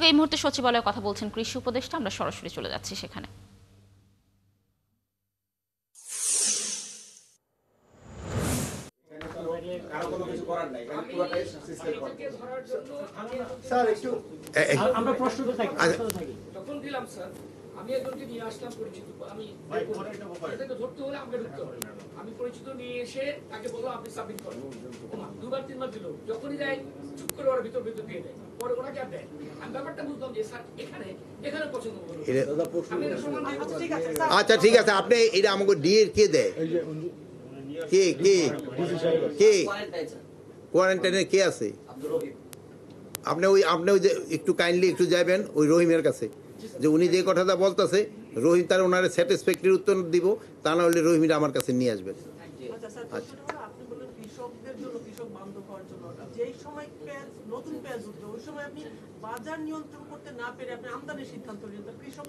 এই মুহূর্তে সচিবালয়ে কথা বলছেন কৃষি উপদেষ্টা, আমরা সরাসরি চলে যাচ্ছি সেখানে। আমরা প্রশ্ন থাকি যখন দিলাম স্যার, আমি একজনকে নিয়ে আসলাম পরিচিত, আমি এটাকে ধরতে হলে আমাকে ঢুকতে হবে। আমি পরিচিত নিয়ে এসে তাকে বললাম আপনি সাবমিট করেন। দুবার তিনবার দিল, যখনই দেয় চুপ করে ওরা ভিতর ভিতর দিয়ে দেয়, পরে ওরা কি আর দেয়। আমি ব্যাপারটা বুঝলাম যে স্যার এখানে এখানে পছন্দ করবো। আচ্ছা ঠিক আছে, আপনি এটা আমাকে ডিএর কে দেয়? কে কে কে কোয়ারেন্টাইনে কে আছে? আপনি ওই যে একটু কাইন্ডলি একটু যাবেন ওই রহিমের কাছে, যে উনি যে কথাটা বলতেছে রহিম তার ওনার স্যাটিসফ্যাক্টরি উত্তর দিব, তা না হলে রহিমটা আমার কাছে নিয়ে আসবেন। আচ্ছা আপনি বলেন কৃষকদের জন্য, কৃষক বান্ধব হওয়ার জন্য, যেই সময় নতুন পেঁয়াজ উঠবে ওই সময় আপনি বাজার নিয়ন্ত্রণ করতে না পেরে আপনি আমদানির সিদ্ধান্ত নিলেন, কৃষক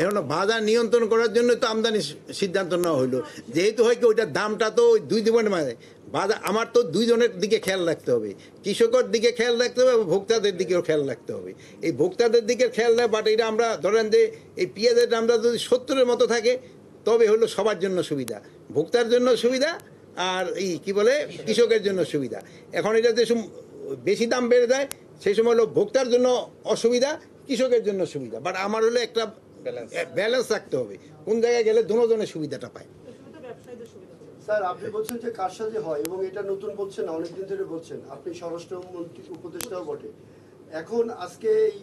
এখন বাজার নিয়ন্ত্রণ করার জন্য তো আমদানি সিদ্ধান্ত নেওয়া হইলো, যেহেতু হয় কি ওইটার দামটা তো দুই দিনের মাঝে বাজার, আমার তো দুইজনের দিকে খেয়াল রাখতে হবে, কৃষকের দিকে খেয়াল রাখতে হবে, ভোক্তাদের দিকেও খেয়াল রাখতে হবে। এই ভোক্তাদের দিকে খেয়াল রাখ, বাট এটা আমরা ধরেন যে এই পেঁয়াজের দামটা যদি 70-এর মতো থাকে তবে হলো সবার জন্য সুবিধা, ভোক্তার জন্য সুবিধা আর এই কি বলে কৃষকের জন্য সুবিধা। এখন এটা যে বেশি দাম বেড়ে যায় সেই সময় হলো ভোক্তার জন্য অসুবিধা, কৃষকের জন্য সুবিধা। বাট আমার হলো একটা ব্যালেন্স রাখতে হবে, কোন জায়গায় গেলে দুজনের সুবিধাটা পায়। স্যার আপনি বলছেন যে কারসাজি হয় এবং এটা নতুন বলছেন না, অনেকদিন ধরে বলছেন, আপনি স্বরাষ্ট্রমন্ত্রী উপদেষ্টাও বটে। এখন আজকে এই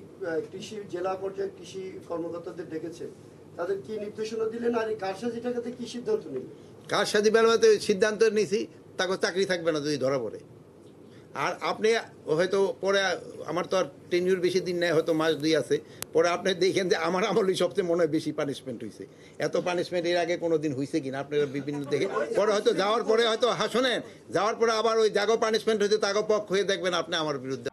কৃষি জেলা পর্যায়ে কৃষি কর্মকর্তাদের ডেকেছেন, তাদের কি নির্দেশনা দিলেন আর এই কারসাজি টাকাতে কি সিদ্ধান্ত নিলেন? কারসাজি বেলাতে সিদ্ধান্ত নিয়েছি তাকে চাকরি থাকবে না যদি ধরা পড়ে। আর আপনি হয়তো পরে, আমার তো আর টেনিউর বেশি দিন নেই, হয়তো মাস 2 আছে, পরে আপনি দেখেন যে আমার আমলেই সবচেয়ে মনে হয় বেশি পানিশমেন্ট হয়েছে। এত পানিশমেন্ট এর আগে কোনো দিন হয়েছে কিনা আপনারা বিভিন্ন দেখে পরে হয়তো যাওয়ার পরে হয়তো শোনেন, যাওয়ার পরে আবার ওই জাগো পানিশমেন্ট হয়েছে তাগো পক্ষ হয়ে দেখবেন আপনি আমার বিরুদ্ধে